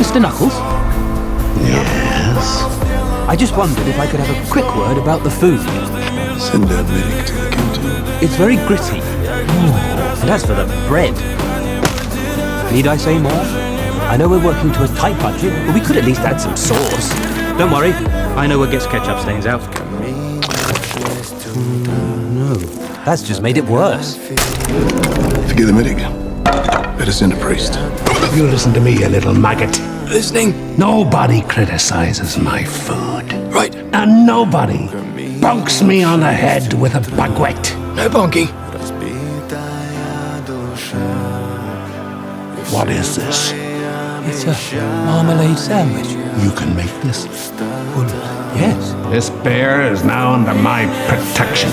Mr. Knuckles? Yes? I just wondered if I could have a quick word about the food. Send a medic to look into it. It's very gritty. And as for the bread... Need I say more? I know we're working to a tight budget, but we could at least add some sauce. Don't worry, I know what gets ketchup stains out. No, that's just made it worse. Forget the medic. Better send a priest. You listen to me, you little maggot. Listening? Nobody criticizes my food. Right. And nobody bonks me on the head with a baguette. No bonking. What is this? It's a marmalade sandwich. You can make this? Yes. This bear is now under my protection.